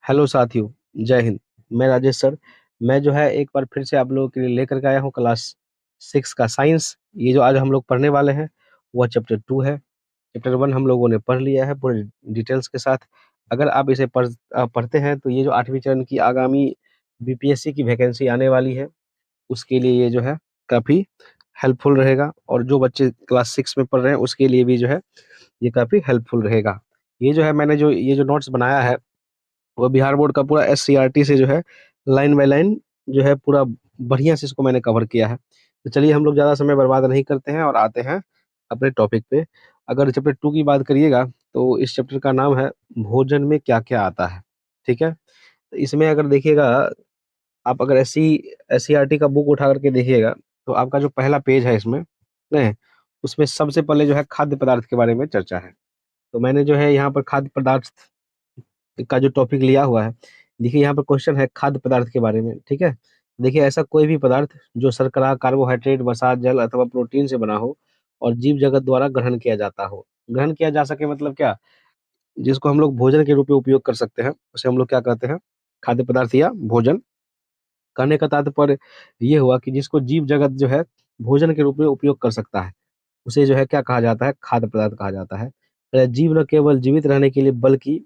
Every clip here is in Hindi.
हेलो साथियों, जय हिंद। मैं राजेश सर। मैं जो है एक बार फिर से आप लोगों के लिए लेकर के आया हूँ क्लास 6 का साइंस। ये जो आज हम लोग पढ़ने वाले हैं वह चैप्टर 2 है। चैप्टर 1 हम लोगों ने पढ़ लिया है पूरे डिटेल्स के साथ। अगर आप इसे पढ़ते हैं तो ये जो 8वीं चरण की आगामी बीपीएससी की वैकेंसी आने वाली है उसके लिए ये जो है काफ़ी हेल्पफुल रहेगा, और जो बच्चे क्लास 6 में पढ़ रहे हैं उसके लिए भी जो है ये काफ़ी हेल्पफुल रहेगा। ये जो है मैंने जो ये जो नोट्स बनाया है वो बिहार बोर्ड का पूरा एससीईआरटी से जो है लाइन बाय लाइन जो है पूरा बढ़िया से इसको मैंने कवर किया है। तो चलिए हम लोग ज़्यादा समय बर्बाद नहीं करते हैं और आते हैं अपने टॉपिक पे। अगर चैप्टर 2 की बात करिएगा तो इस चैप्टर का नाम है भोजन में क्या-क्या आता है, ठीक है? तो इसमें अगर देखिएगा, आप अगर एससीईआरटी का बुक उठा करके देखिएगा तो आपका जो पहला पेज है इसमें, नहीं, उसमें सबसे पहले जो है खाद्य पदार्थ के बारे में चर्चा है। तो मैंने जो है यहाँ पर खाद्य पदार्थ का जो टॉपिक लिया हुआ है, देखिए यहाँ पर क्वेश्चन है खाद्य पदार्थ के बारे में, ठीक है? देखिए ऐसा कोई भी पदार्थ जो शर्करा, कार्बोहाइड्रेट, वसा, जल अथवा प्रोटीन से बना हो और जीव जगत द्वारा ग्रहण किया जाता हो। ग्रहण किया जा सके मतलब क्या? जिसको हम लोग भोजन के रूप में उपयोग कर सकते हैं, उसे हम लोग क्या कहते हैं? खाद्य पदार्थ या भोजन। कहने का तात्पर्य ये हुआ कि जिसको जीव जगत जो है भोजन के रूप में उपयोग कर सकता है, उसे जो है क्या कहा जाता है? खाद्य पदार्थ कहा जाता है। जीव न केवल जीवित रहने के लिए बल्कि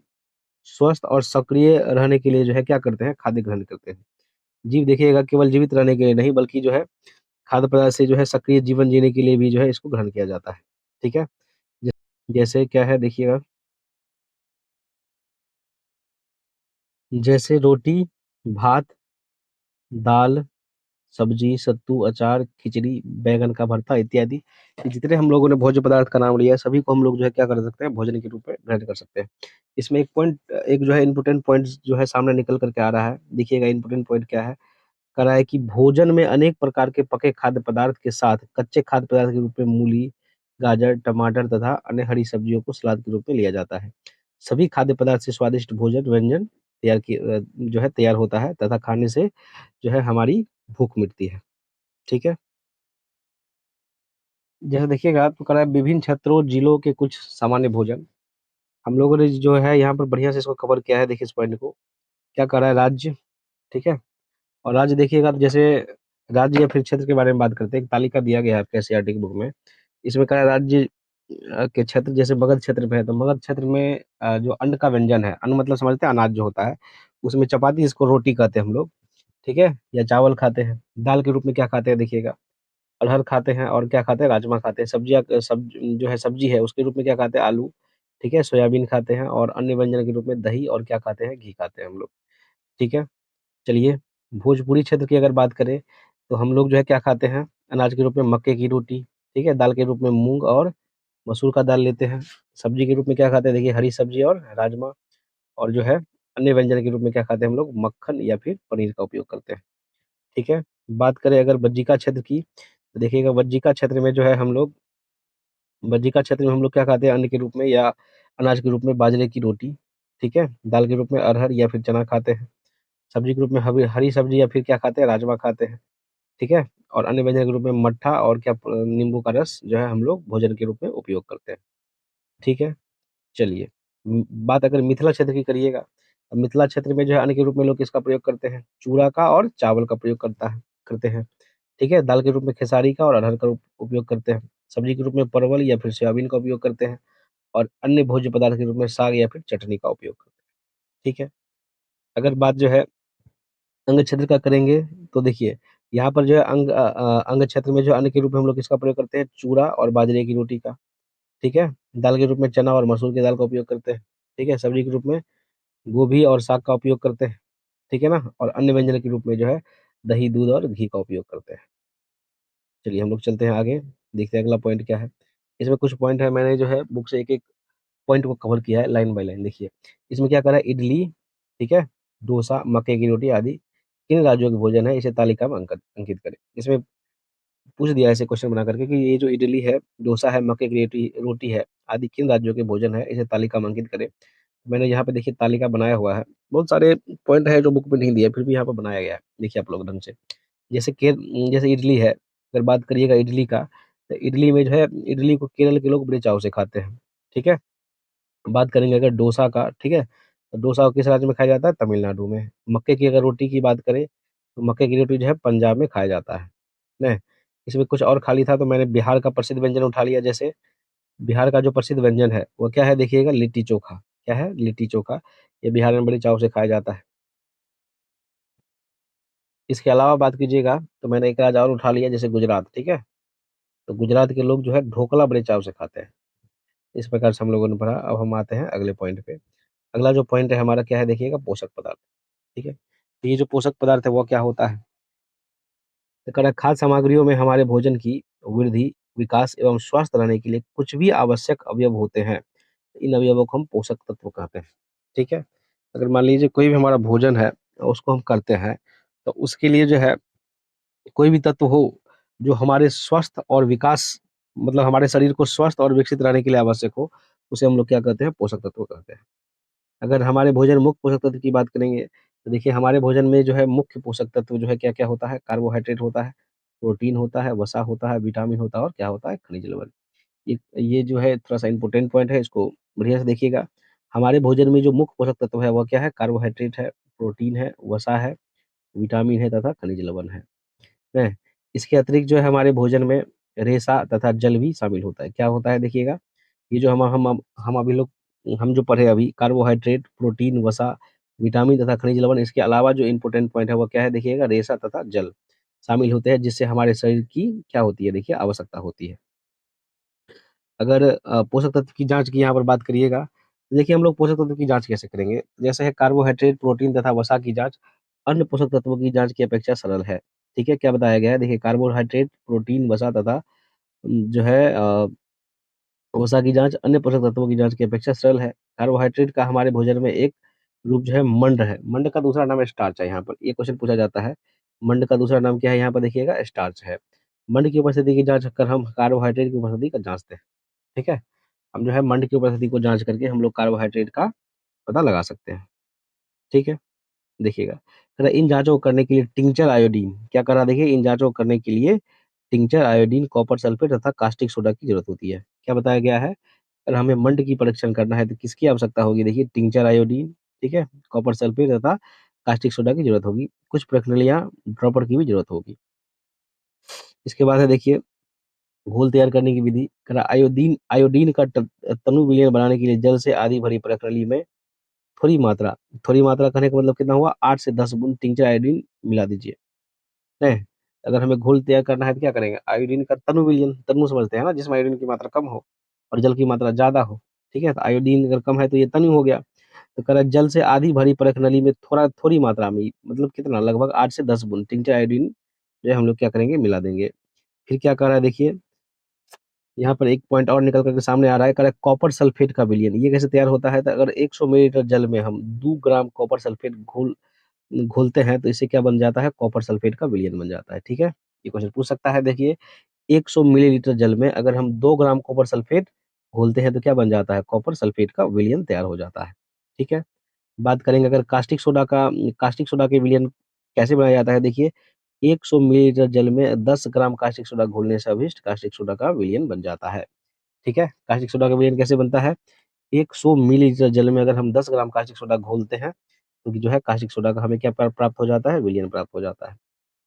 स्वस्थ और सक्रिय रहने के लिए जो है क्या करते हैं? खाद्य ग्रहण करते हैं। जीव देखिएगा केवल जीवित रहने के लिए नहीं बल्कि जो है खाद्य पदार्थ से जो है सक्रिय जीवन जीने के लिए भी जो है इसको ग्रहण किया जाता है। ठीक है? ज जैसे क्या है देखिएगा, जैसे रोटी, भात, दाल, सब्जी, सत्तू, अचार, खिचड़ी, बैंगन का भरता इत्यादि। ये जितने हम लोगों ने भोज्य पदार्थ का नाम लिया है सभी को हम लोग जो है क्या कर सकते हैं? भोजन के रूप में ग्रहण कर सकते हैं। इसमें एक जो है इम्पोर्टेंट पॉइंट जो है सामने निकल कर के आ रहा है। देखिएगा इम्पोर्टेंट पॉइंट क्या है? करा है कि भोजन में अनेक प्रकार के पके खाद्य पदार्थ के साथ कच्चे खाद्य पदार्थ के रूप में मूली, गाजर, टमाटर तथा अन्य हरी सब्जियों को सलाद के रूप में लिया जाता है। सभी खाद्य पदार्थ से स्वादिष्ट भोजन व्यंजन जो है तैयार होता है तथा खाने से जो है हमारी भूख मिटती है। ठीक है? जैसे देखिएगा तो करा है विभिन्न क्षेत्रों, जिलों के कुछ सामान्य भोजन। हम लोगों ने जो है यहाँ पर बढ़िया से इसको कवर किया है, देखिए इस पॉइंट को। क्या कर रहा है? राज्य, ठीक है? और राज्य देखिएगा तो जैसे राज्य या फिर क्षेत्र के बारे में बात करते हैं, एक तालिका दिया गया है आपके एससीईआरटी की बुक में। इसमें क्या है? राज्य के क्षेत्र जैसे मगध क्षेत्र में है, तो मगध क्षेत्र में जो अन्न का व्यंजन है, अन्न मतलब समझते हैं अनाज जो होता है, उसमें चपाती इसको रोटी कहते हैं हम लोग, ठीक है? या चावल खाते हैं। दाल के रूप में क्या खाते हैं देखिएगा, अरहर खाते हैं और क्या खाते हैं? राजमा खाते हैं। सब्जियाँ जो है सब्जी है उसके रूप में क्या खाते हैं? आलू, ठीक है? सोयाबीन खाते हैं और अन्य व्यंजन के रूप में दही और क्या खाते हैं? घी खाते हैं हम लोग, ठीक है? चलिए, भोजपुरी क्षेत्र की अगर बात करें, तो हम लोग जो है क्या खाते हैं? अनाज के रूप में मक्के की रोटी, ठीक है? दाल के रूप में मूँग और मसूर का दाल लेते हैं। सब्जी के रूप में क्या खाते हैं? देखिए हरी सब्जी और राजमा, और जो है अन्य व्यंजन के रूप में क्या खाते हैं हम लोग? मक्खन या फिर पनीर का उपयोग करते हैं, ठीक है? बात करें अगर बज्जिका क्षेत्र की, तो देखिएगा बज्जिका क्षेत्र में जो है हम लोग बज्जिका क्षेत्र में हम लोग क्या खाते हैं अन्न के रूप में या अनाज के रूप में? बाजरे की रोटी, ठीक है? दाल के रूप में अरहर या फिर चना खाते हैं। सब्जी के रूप में हरी हरी सब्जी या फिर क्या खाते हैं? राजमा खाते हैं, ठीक है? और अन्य व्यंजन के रूप में मट्ठा और क्या नींबू का रस जो है हम लोग भोजन के रूप में उपयोग करते हैं, ठीक है? चलिए, बात अगर मिथिला क्षेत्र की करिएगा, अब मिथिला क्षेत्र में जो है अन्न के रूप में लोग किसका प्रयोग करते हैं? चूड़ा का और चावल का प्रयोग करते हैं, ठीक है? दाल के रूप में खेसारी का और अरहर का उपयोग करते हैं। सब्जी के रूप में परवल या फिर सोयाबीन का उपयोग करते हैं और अन्य भोज्य पदार्थ के रूप में साग या फिर चटनी का उपयोग करते हैं, ठीक है? अगर बात जो है अंग क्षेत्र का करेंगे, तो देखिए यहाँ पर जो है अंग क्षेत्र में जो अन्न के रूप में हम लोग किसका प्रयोग करते हैं? चूड़ा और बाजरे की रोटी का, ठीक है? दाल के रूप में चना और मसूर की दाल का उपयोग करते हैं, ठीक है? सब्जी के रूप में गोभी और साग का उपयोग करते हैं, ठीक है ना? और अन्य व्यंजन के रूप में जो है दही, दूध और घी का उपयोग करते हैं। चलिए हम लोग चलते हैं आगे, देखते हैं अगला पॉइंट क्या है। इसमें कुछ पॉइंट है, मैंने जो है बुक से एक-एक पॉइंट को कवर किया है लाइन बाय लाइन, देखिए। इसमें क्या करा है? इडली, ठीक है? डोसा, मक्के की रोटी आदि किन राज्यों के भोजन है? इसे तालिका में अंकित करें। इसमें पूछ दिया है ऐसे क्वेश्चन बना करके कि ये जो इडली है, डोसा है, मक्के की रोटी रोटी है, आदि किन राज्यों के भोजन है? इसे तालिका में अंकित करें। मैंने यहाँ पे देखिए तालिका बनाया हुआ है। बहुत सारे पॉइंट है जो बुक में नहीं दिए, फिर भी यहाँ पे बनाया गया है। देखिए आप लोग ढंग से। जैसे इडली है, अगर बात करिएगा इडली का, तो इडली में जो है इडली को केरल के लोग बड़े चाव से खाते हैं, ठीक है? बात करेंगे अगर डोसा का, ठीक है? तो डोसा किस राज्य में खाया जाता है? तमिलनाडु में। मक्के की अगर रोटी की बात करें, तो मक्के की रोटी जो है पंजाब में खाया जाता है। नहीं, इसमें कुछ और खाली था तो मैंने बिहार का प्रसिद्ध व्यंजन उठा लिया। जैसे बिहार का जो प्रसिद्ध व्यंजन है, वो क्या है देखिएगा? लिट्टी चोखा। क्या है? लिट्टी चोखा। ये बिहार में बड़ी चाव से खाया जाता है। इसके अलावा बात कीजिएगा तो मैंने एक राज्य और उठा लिया, जैसे गुजरात, ठीक है? तो गुजरात के लोग जो है ढोकला बड़े चाव से खाते हैं। इस प्रकार से हम लोगों ने पढ़ा। अब हम आते हैं अगले पॉइंट पे। अगला जो पॉइंट है हमारा क्या है देखिएगा? पोषक पदार्थ, ठीक है? तो ये जो पोषक पदार्थ है वो क्या होता है? तो कह रहा है, खाद्य सामग्रियों में हमारे भोजन की वृद्धि, विकास एवं स्वस्थ रहने के लिए कुछ भी आवश्यक अवयव होते हैं, इन अवयवों को हम पोषक तत्व कहते हैं, ठीक है? अगर मान लीजिए कोई भी हमारा भोजन है, उसको हम करते हैं, तो उसके लिए जो है कोई भी तत्व हो, जो हमारे स्वस्थ और विकास, मतलब हमारे शरीर को स्वस्थ और विकसित रहने के लिए आवश्यक हो, उसे हम लोग क्या कहते हैं? पोषक तत्व कहते हैं। अगर हमारे भोजन मुख्य पोषक तत्व की बात करेंगे, तो देखिए हमारे भोजन में जो है मुख्य पोषक तत्व जो है क्या-क्या होता है? कार्बोहाइड्रेट होता है, प्रोटीन होता है, वसा होता है, विटामिन होता है और क्या होता है? खनिज लवण। ये जो है थोड़ा-सा इम्पोर्टेंट पॉइंट है, इसको बढ़िया से देखिएगा। हमारे भोजन में जो मुख्य पोषक तत्व है, वह क्या है? कार्बोहाइड्रेट है, प्रोटीन है, वसा है, विटामिन है तथा खनिज लवण है। इसके अतिरिक्त जो है हमारे भोजन में रेशा तथा जल भी शामिल होता है। क्या होता है देखिएगा? ये जो हम अभी लोग हम जो पढ़े अभी, कार्बोहाइड्रेट, प्रोटीन, वसा, विटामिन तथा खनिज लवण, इसके अलावा जो इम्पोर्टेंट पॉइंट है वो क्या है देखिएगा? रेशा तथा जल शामिल होते हैं, जिससे हमारे शरीर की क्या होती है देखिए? आवश्यकता होती है। अगर पोषक तत्व की जाँच की यहाँ पर बात करिएगा, तो देखिए हम लोग पोषक तत्व की जाँच कैसे करेंगे? जैसे है कार्बोहाइड्रेट, प्रोटीन तथा वसा की जाँच अन्य पोषक तत्वों की जाँच की अपेक्षा सरल है। ठीक है? क्या बताया गया है? देखिए कार्बोहाइड्रेट, प्रोटीन, वसा तथा जो है वसा की जाँच अन्य पोषक तत्वों की जाँच की अपेक्षा सरल है। कार्बोहाइड्रेट का हमारे भोजन में एक रूप जो है मंड है। मंड का दूसरा नाम स्टार्च है यहाँ पर। ये क्वेश्चन पूछा जाता है। मंड का दूसरा नाम क्या है यहाँ पर देखिएगा? स्टार्च है। मंड की उपस्थिति की जाँच कर हम कार्बोहाइड्रेट की उपस्थिति का जाँचते हैं। ठीक है? हम जो है मंड की उपस्थिति को जाँच करके हम लोग कार्बोहाइड्रेट का पता लगा सकते हैं। ठीक है? देखिएगा, कह रहा है इन जाँचों को करने के लिए टिंचर आयोडीन क्या कर रहा है देखिए? इन जाँचों को करने के लिए टिंचर आयोडीन, कॉपर सल्फेट तथा कास्टिक सोडा की ज़रूरत होती है। क्या बताया गया है? अगर हमें मंड की परीक्षण करना है तो किसकी आवश्यकता होगी देखिए? टिंचर आयोडीन, ठीक है? कॉपर सल्फेट तथा कास्टिक सोडा की ज़रूरत होगी। कुछ प्रक्रिया ड्रॉपर की भी ज़रूरत होगी। इसके बाद है देखिए घोल तैयार करने की विधि। कह रहा है आयोडीन आयोडीन का तनु विलयन बनाने के लिए जल से आधी भरी प्रणाली में थोड़ी मात्रा थोड़ी मात्रा कहने का मतलब कितना हुआ? 8 से 10 बूंद टिंचर आयोडीन मिला दीजिए। हैं? अगर हमें घोल तैयार करना है तो क्या करेंगे? आयोडीन का तनु विलयन, तनु समझते हैं ना? जिसमें आयोडीन की मात्रा कम हो और जल की मात्रा ज़्यादा हो, ठीक है? तो आयोडीन अगर कम है तो ये तनु हो गया। तो कह रहा है जल से आधी भरी परख नली में थोड़ी मात्रा में मतलब कितना? लगभग 8 से 10 बूंद टिंचर आयोडीन जो है हम लोग क्या करेंगे? मिला देंगे। फिर क्या कह रहा है देखिए, यहाँ पर एक पॉइंट और निकल कर के सामने आ रहा है, कह रहा है कॉपर सल्फेट का विलयन। ये कैसे तैयार होता है? तो अगर 100 मिलीलीटर जल में हम 2 ग्राम कॉपर सल्फेट घोलते हैं तो इससे क्या बन जाता है? कॉपर सल्फेट का विलयन बन जाता है, ठीक है? ये क्वेश्चन पूछ सकता है देखिए, 100 मिलीलीटर जल में अगर हम 2 ग्राम कॉपर सल्फेट घोलते हैं तो क्या बन जाता है? कॉपर सल्फेट का विलयन तैयार हो जाता है, ठीक है? बात करेंगे अगर कास्टिक सोडा के विलयन कैसे बनाया जाता है देखिए, 100 मिलीलीटर जल में 10 ग्राम कास्टिक सोडा घोलने से अभिष्ट कास्टिक सोडा का विलयन बन जाता है, ठीक है? कास्टिक सोडा का विलयन कैसे बनता है? 100 मिलीलीटर जल में अगर हम 10 ग्राम कास्टिक सोडा घोलते हैं, तो जो है कास्टिक सोडा का हमें क्या प्राप्त हो जाता है? विलयन प्राप्त हो जाता है,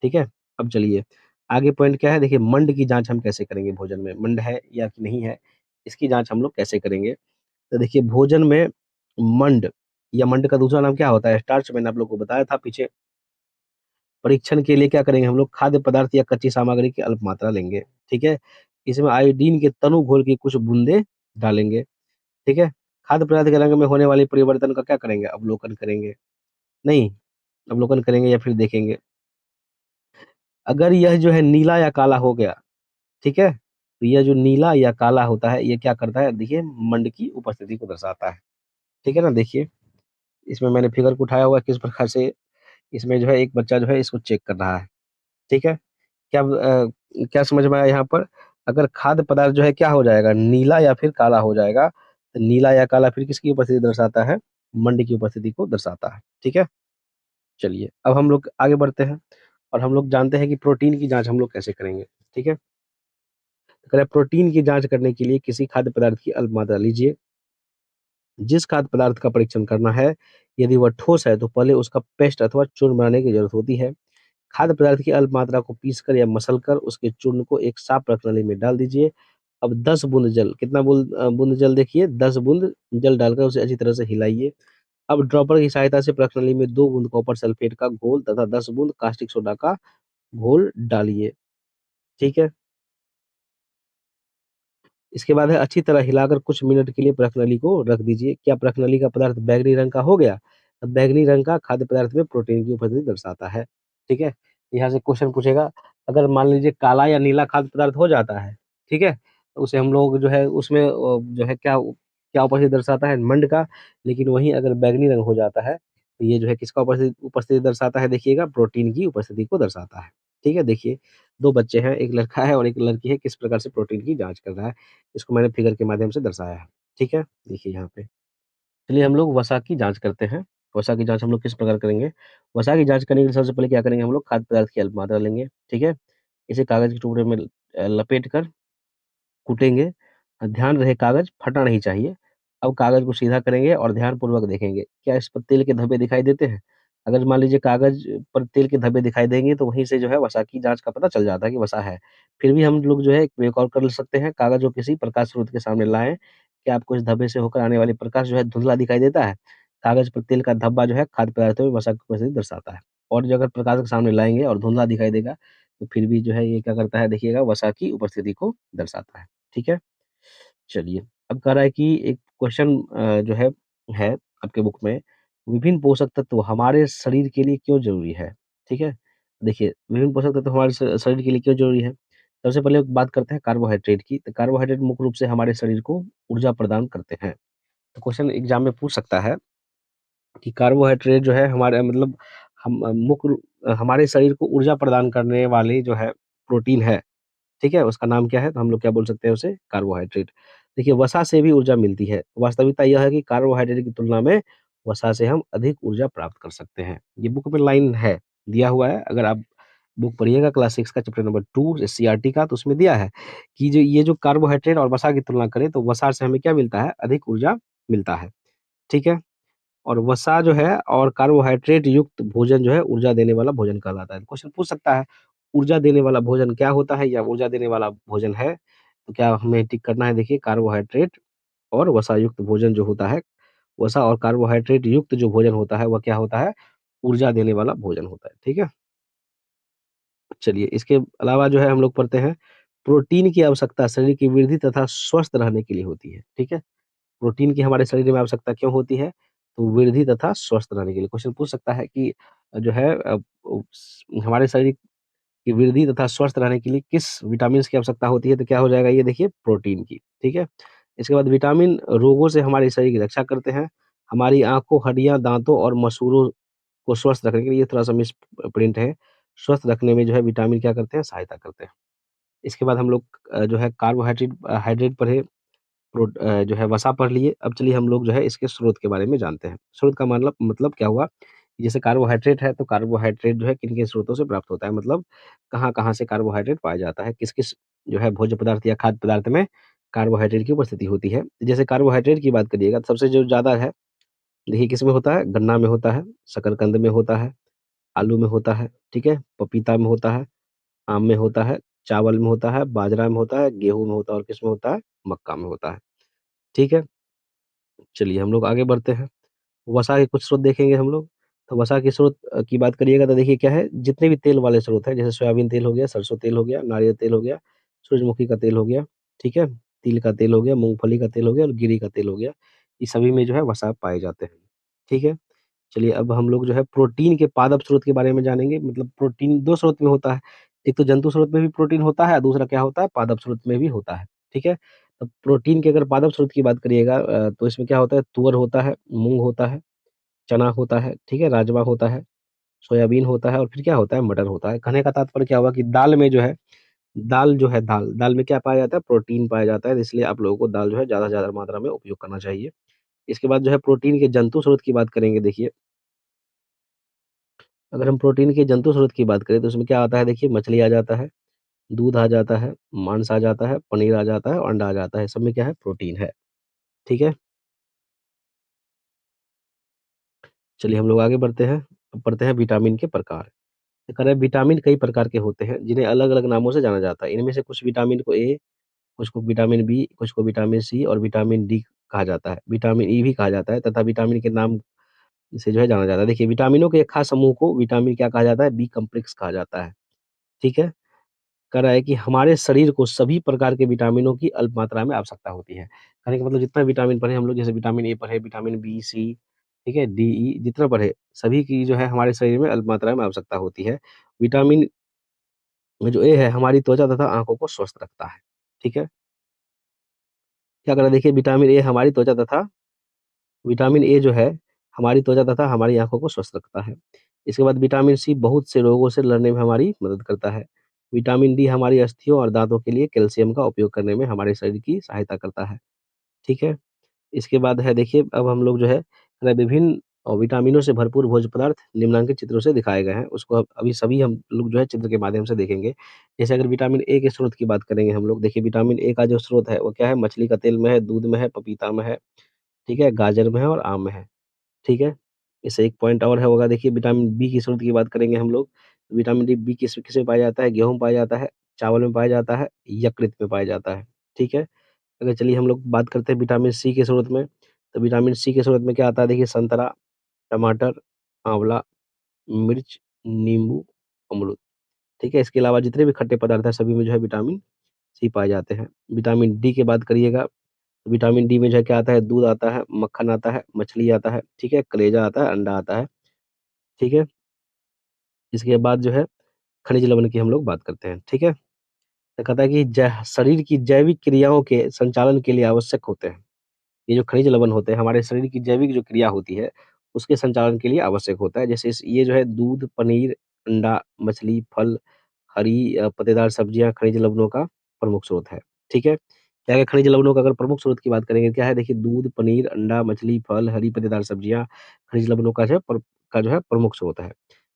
ठीक है? अब चलिए, आगे पॉइंट क्या है देखिए, मंड की जाँच हम कैसे करेंगे भोजन में? मंड है या कि नहीं है, इसकी जाँच हम लोग कैसे करेंगे? तो देखिए भोजन में मंड या मंड का दूसरा नाम क्या होता है? स्टार्च मैंने आप लोग को बताया था पीछे। परीक्षण के लिए क्या करेंगे हम लोग? खाद्य पदार्थ या कच्ची सामग्री की अल्प मात्रा लेंगे, ठीक है? इसमें आयोडीन के तनु घोल की कुछ बूँदें डालेंगे, ठीक है? खाद्य पदार्थ के रंग में होने वाले परिवर्तन का क्या करेंगे? अवलोकन करेंगे। नहीं, अवलोकन करेंगे या फिर देखेंगे। अगर यह जो है नीला या काला हो गया, ठीक है? तो यह जो नीला या काला होता है, ये क्या करता है? देखिए मंड की उपस्थिति को दर्शाता है, ठीक है ना? देखिए, इसमें मैंने फिगर को उठाया हुआ है किस प्रकार से इसमें जो है एक बच्चा जो है इसको चेक कर रहा है, ठीक है? क्या समझ में आया यहाँ पर? अगर खाद्य पदार्थ जो है क्या हो जाएगा? नीला या फिर काला हो जाएगा, तो नीला या काला फिर किसकी उपस्थिति दर्शाता है? मंड की उपस्थिति को दर्शाता है, ठीक है? चलिए, अब हम लोग आगे बढ़ते हैं और हम लोग जानते हैं कि प्रोटीन की जाँच हम लोग कैसे करेंगे, ठीक है? तो कह रहा है प्रोटीन की जाँच करने के लिए किसी खाद्य पदार्थ की अल्प मात्रा लीजिए। जिस खाद्य पदार्थ का परीक्षण करना है, यदि वह ठोस है तो पहले उसका पेस्ट अथवा चूर्ण बनाने की ज़रूरत होती है। खाद्य पदार्थ की अल्प मात्रा को पीसकर या मसलकर उसके चूर्ण को एक साफ प्रणाली में डाल दीजिए। अब 10 बूंद जल, कितना बूंद जल देखिए, 10 बूंद जल डालकर उसे अच्छी तरह से हिलाइए। अब ड्रॉपर की सहायता से प्रणाली में 2 बूंद कॉपर सल्फेट का घोल तथा 10 बूंद कास्टिक सोडा का घोल डालिए। ठीक है? इसके बाद है अच्छी तरह हिलाकर कुछ मिनट के लिए प्रणाली को रख दीजिए। क्या प्रणाली का पदार्थ बैंगनी रंग का हो गया? अब बैंगनी रंग का खाद्य पदार्थ में प्रोटीन की उपस्थिति दर्शाता है। ठीक है? यहाँ से क्वेश्चन पूछेगा, अगर मान लीजिए काला या नीला खाद्य पदार्थ हो जाता है, ठीक है? तो उसे हम लोग जो है उसमें जो है क्या उपस्थिति दर्शाता है? मंड का। लेकिन वहीं अगर बैंगनी रंग हो जाता है, तो ये जो है किसका उपस्थिति उपस्थिति दर्शाता है देखिएगा? प्रोटीन की उपस्थिति को दर्शाता है। ठीक है? देखिए, 2 बच्चे हैं, 1 लड़का है और 1 लड़की है, किस प्रकार से प्रोटीन की जाँच कर रहा है। इसको मैंने फिगर के माध्यम से दर्शाया है। ठीक है? देखिए यहाँ पे। चलिए हम लोग वसा की जाँच करते हैं। वसा की जाँच हम लोग किस प्रकार करेंगे? वसा की जाँच करने के लिए सबसे पहले क्या करेंगे हम लोग? खाद्य पदार्थ की अल्प मात्रा लेंगे, ठीक है? इसे कागज़ के टुकड़े में लपेट कर कूटेंगे। ध्यान रहे कागज़ फटना नहीं चाहिए। अब कागज़ को सीधा करेंगे और ध्यानपूर्वक देखेंगे, क्या इस पर तेल के धब्बे दिखाई देते हैं? अगर मान लीजिए कागज़ पर तेल के धब्बे दिखाई देंगे तो वहीं से जो है वसा की जाँच का पता चल जाता है कि वसा है। फिर भी हम लोग जो है एक प्रयोग और कर सकते हैं, कागज़ को किसी प्रकाश स्रोत के सामने लाएँ, क्या आपको इस धब्बे से होकर आने वाली प्रकाश जो है धुंधला दिखाई देता है? कागज़ पर तेल का धब्बा जो है खाद्य पदार्थों में वसा की उपस्थिति दर्शाता है। और जो अगर प्रकाश के सामने लाएँगे और धुंधला दिखाई देगा, तो फिर भी जो है ये क्या करता है देखिएगा, वसा की उपस्थिति को दर्शाता है। ठीक है? चलिए, अब कह रहा है कि एक क्वेश्चन जो है आपके बुक में, विभिन्न पोषक तत्व हमारे शरीर के लिए क्यों ज़रूरी है? ठीक है? देखिए, विभिन्न पोषक तत्व हमारे शरीर के लिए क्यों ज़रूरी है? सबसे पहले बात करते हैं कार्बोहाइड्रेट की, तो कार्बोहाइड्रेट मुख्य रूप से हमारे शरीर को ऊर्जा प्रदान करते हैं। तो क्वेश्चन एग्ज़ाम में पूछ सकता है कि कार्बोहाइड्रेट जो है हमारे मतलब हम हमारे शरीर को ऊर्जा प्रदान करने वाली जो है प्रोटीन है। ठीक है? उसका नाम क्या है? तो हम लोग क्या बोल सकते हैं उसे? कार्बोहाइड्रेट। देखिए, वसा से भी ऊर्जा मिलती है। वास्तविकता यह है कि कार्बोहाइड्रेट की तुलना में वसा से हम अधिक ऊर्जा प्राप्त कर सकते हैं। ये बुक में लाइन है, दिया हुआ है। अगर आप बुक पढ़िएगा क्लास 6 का चैप्टर नंबर 2 सीईआरटी का, तो उसमें दिया है कि ये जो कार्बोहाइड्रेट और वसा की तुलना करें तो वसा से हमें क्या मिलता है? अधिक ऊर्जा मिलता है। ठीक है? और वसा जो है और कार्बोहाइड्रेट युक्त भोजन जो है ऊर्जा देने वाला भोजन कहलाता है। क्वेश्चन पूछ सकता है, ऊर्जा देने वाला भोजन क्या होता है या ऊर्जा देने वाला भोजन है? तो क्या हमें टिक करना है देखिए, कार्बोहाइड्रेट और वसा युक्त भोजन जो होता है, वसा और कार्बोहाइड्रेट युक्त जो भोजन होता है वह क्या होता है? ऊर्जा देने वाला भोजन होता है। ठीक है? चलिए, इसके अलावा जो है हम लोग पढ़ते हैं, प्रोटीन की आवश्यकता शरीर की वृद्धि तथा स्वस्थ रहने के लिए होती है। ठीक है? प्रोटीन की हमारे शरीर में आवश्यकता क्यों होती है? तो वृद्धि तथा स्वस्थ रहने के लिए। क्वेश्चन पूछ सकता है कि जो है हमारे शरीर की वृद्धि तथा स्वस्थ रहने के लिए किस विटामिन्स की आवश्यकता होती है? तो क्या हो जाएगा ये देखिए, प्रोटीन की। ठीक है? इसके बाद विटामिन रोगों से हमारे शरीर की रक्षा करते हैं। हमारी आँखों, हड्डियाँ, दाँतों और मसूड़ों को स्वस्थ रखने के लिए, ये थोड़ा-सा मिस प्रिंट है। स्वस्थ रखने में जो है विटामिन क्या करते हैं? सहायता करते हैं। इसके बाद हम लोग जो है कार्बोहाइड्रेट हाइड्रेट पढ़े, जो है वसा पढ़ लिए। अब चलिए हम लोग जो है इसके स्रोत के बारे में जानते हैं। स्रोत का मतलब क्या हुआ? जैसे कार्बोहाइड्रेट है, तो कार्बोहाइड्रेट जो है किन-किन स्रोतों से प्राप्त होता है? मतलब कहाँ-कहाँ से कार्बोहाइड्रेट पाया जाता है? किस-किस जो है भोज्य पदार्थ या खाद्य पदार्थ में कार्बोहाइड्रेट की उपस्थिति होती है? जैसे कार्बोहाइड्रेट की बात करिएगा, तो सबसे जो ज़्यादा है, देखिए किसमें होता है? गन्ना में होता है, शकरकंद में होता है, आलू में होता है, ठीक है? पपीता में होता है, आम में होता है, चावल में होता है, बाजरा में होता है, गेहूँ में होता है और किसमें होता है? मक्का में होता है। ठीक है? चलिए हम लोग आगे बढ़ते हैं। वसा के कुछ स्रोत देखेंगे हम लोग। तो वसा के स्रोत की बात करिएगा तो देखिए क्या है, जितने भी तेल वाले स्रोत हैं, जैसे सोयाबीन तेल हो गया, सरसों तेल हो गया, नारियल तेल हो गया, सूरजमुखी का तेल हो गया, ठीक है? तिल का तेल हो गया, मूँगफली का तेल हो गया और गिरी का तेल हो गया। ये सभी में जो है वसा पाए जाते हैं। ठीक है? चलिए अब हम लोग जो है प्रोटीन के पादप स्रोत के बारे में जानेंगे। मतलब प्रोटीन 2 स्रोत में होता है। एक तो जंतु स्रोत में भी प्रोटीन होता है, दूसरा क्या होता है? पादप स्रोत में भी होता है। ठीक है? तो प्रोटीन के अगर पादप स्रोत की बात करिएगा तो इसमें क्या होता है? तुअर होता है, मूँग होता है, चना होता है, ठीक है? राजमा होता है, सोयाबीन होता है और फिर क्या होता है? मटर होता है। कहने का तात्पर्य क्या हुआ कि दाल में जो है, दाल जो है दाल में क्या पाया जाता है? प्रोटीन पाया जाता है, इसलिए आप लोगों को दाल जो है ज़्यादा से ज़्यादा मात्रा में उपयोग करना चाहिए। इसके बाद जो है प्रोटीन के जंतु स्रोत की बात करेंगे देखिए, अगर हम प्रोटीन के जंतु स्रोत की बात करें तो उसमें क्या आता है देखिए, मछली आ जाता है, दूध आ जाता है, मांस आ जाता है, पनीर आ जाता है और अंडा आ जाता है। सब में क्या है? प्रोटीन है। ठीक है? चलिए हम लोग आगे बढ़ते हैं, अब पढ़ते हैं विटामिन के प्रकार। तो कह रहा है विटामिन कई प्रकार के होते हैं, जिन्हें अलग-अलग नामों से जाना जाता है। इनमें से कुछ विटामिन को ए, कुछ को विटामिन बी, कुछ को विटामिन सी और विटामिन डी कहा जाता है। विटामिन ई भी कहा जाता है तथा विटामिन के नाम से जो है जाना जाता है। देखिए विटामिनों के एक खास समूह को विटामिन क्या कहा जाता है? बी कॉम्प्लेक्स कहा जाता है, ठीक है? कह रहा है कि हमारे शरीर को सभी प्रकार के विटामिनों की अल्प मात्रा में आवश्यकता होती है। कहने का मतलब जितना विटामिन पढ़े हम लोग, जैसे विटामिन ए पढ़े, विटामिन बी, सी, ठीक है? डी, ई जितना पढ़े, सभी की जो है हमारे शरीर में अल्प मात्रा में आवश्यकता होती है। विटामिन में जो ए है हमारी त्वचा तथा आँखों को स्वस्थ रखता है, ठीक है? क्या कह रहा है देखिए विटामिन ए हमारी त्वचा तथा विटामिन ए जो है हमारी त्वचा तथा हमारी आँखों को स्वस्थ रखता है। इसके बाद विटामिन सी बहुत से रोगों से लड़ने में हमारी मदद करता है। विटामिन डी हमारी अस्थियों और दाँतों के लिए कैल्शियम का उपयोग करने में हमारे शरीर की सहायता करता है, ठीक है? इसके बाद है देखिए अब हम लोग जो है विभिन्न विटामिनों से भरपूर भोज्य पदार्थ निम्नलिखित चित्रों से दिखाए गए हैं। उसको अब अभी सभी हम लोग जो है चित्र के माध्यम से देखेंगे। जैसे अगर विटामिन ए के स्रोत की बात करेंगे हम लोग, देखिए विटामिन ए का जो स्रोत है वो क्या है? मछली का तेल में है, दूध में है, पपीता में है, ठीक है? गाजर में है और आम में है, ठीक है? इससे एक पॉइंट और है होगा देखिए विटामिन बी की स्रोत की बात करेंगे हम लोग। विटामिन डी बी किसमें पाया जाता है? गेहूँ में पाया जाता है, चावल में पाया जाता है, यकृत में पाया जाता है, ठीक है? अगर चलिए हम लोग बात करते हैं विटामिन सी के स्रोत में, तो विटामिन सी के स्रोत में क्या आता है देखिए संतरा, टमाटर, आँवला, मिर्च, नींबू, अमरूद, ठीक है? इसके अलावा जितने भी खट्टे पदार्थ हैं सभी में जो है विटामिन सी पाए जाते हैं। विटामिन डी की बात करिएगा, तो विटामिन डी में जो है क्या आता है? दूध आता है, मक्खन आता है, मछली आता है, ठीक है? कलेजा आता है, अंडा आता है, ठीक है? इसके बाद जो है खनिज लवण की हम लोग बात करते हैं, ठीक है? तो कहता है कि शरीर की जैविक क्रियाओं के संचालन के लिए आवश्यक होते हैं। ये जो खनिज लवण होते हैं हमारे शरीर की जैविक जो क्रिया होती है, उसके संचालन के लिए आवश्यक होता है। जैसे इस ये जो है दूध, पनीर, अंडा, मछली, फल, हरी पत्तेदार सब्जियाँ खनिज लवणों का प्रमुख स्रोत है, ठीक है? क्या है खनिज लवणों का अगर प्रमुख स्रोत की बात करेंगे, क्या है देखिए दूध, पनीर, अंडा, मछली, फल, हरी पत्तेदार सब्जियाँ खनिज लवणों का जो है प्रमुख स्रोत है।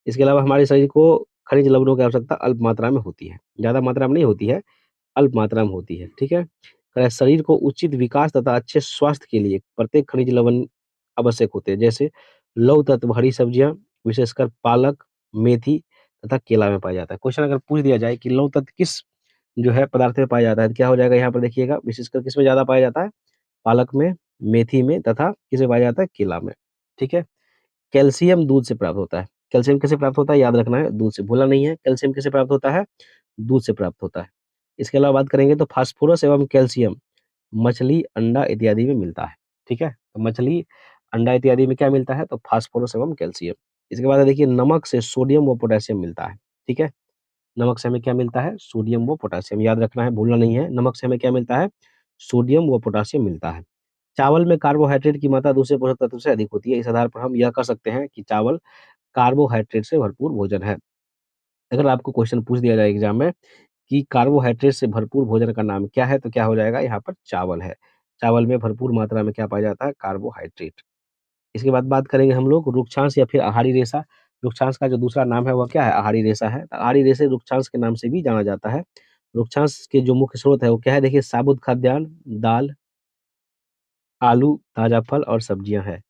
इसके अलावा हमारे शरीर को खनिज लवणों की आवश्यकता अल्प मात्रा में होती है, ज़्यादा मात्रा में नहीं होती है, अल्प मात्रा में होती है, ठीक है? शरीर को उचित विकास तथा अच्छे स्वास्थ्य के लिए प्रत्येक खनिज लवण आवश्यक होते हैं, जैसे लौह तत्व हरी सब्जियाँ, विशेषकर पालक, मेथी तथा केला में पाया जाता है। क्वेश्चन अगर पूछ दिया जाए कि लौह तत्व किस जो है पदार्थ में पाया जाता है, तो क्या हो जाएगा यहाँ पर देखिएगा विशेषकर किसमें ज़्यादा पाया जाता है? पालक में, मेथी में तथा किसमें पाया जाता है? केला में, ठीक है? कैल्शियम दूध से प्राप्त होता है। कैल्शियम कैसे प्राप्त होता है? याद रखना है, दूध से, भूलना नहीं है। कैल्शियम कैसे प्राप्त होता है? दूध से प्राप्त होता है। इसके अलावा बात करेंगे तो फास्फोरस एवं कैल्शियम मछली, अंडा इत्यादि में मिलता है, ठीक है? तो मछली, अंडा इत्यादि में क्या मिलता है? तो फास्फोरस एवं कैल्शियम। इसके बाद देखिए नमक से सोडियम व पोटेशियम मिलता है, ठीक है? नमक से हमें क्या मिलता है? सोडियम व पोटेशियम, याद रखना है, भूलना नहीं है। नमक से हमें क्या मिलता है? सोडियम व पोटेशियम मिलता है। चावल में कार्बोहाइड्रेट की मात्रा दूसरे पोषक तत्व से अधिक होती है। इस आधार पर हम यह कह सकते हैं कि चावल कार्बोहाइड्रेट से भरपूर भोजन है। अगर आपको क्वेश्चन पूछ दिया जाए एग्ज़ाम में कि कार्बोहाइड्रेट से भरपूर भोजन का नाम क्या है? तो क्या हो जाएगा? यहाँ पर चावल है। चावल में भरपूर मात्रा में क्या पाया जाता है? कार्बोहाइड्रेट। इसके बाद बात करेंगे हम लोग रुक्षांश या फिर आहारी रेशा। रुक्षांश का जो दूसरा नाम है वह क्या है? आहारी रेशा है। आहारी रेशे रुक्षांश के नाम से भी जाना जाता है। रुक्षांश के जो मुख्य स्रोत है वो क्या है? देखिए साबुत खाद्यान्न, दाल, आलू, ताज़ा फल और सब्जियाँ हैं।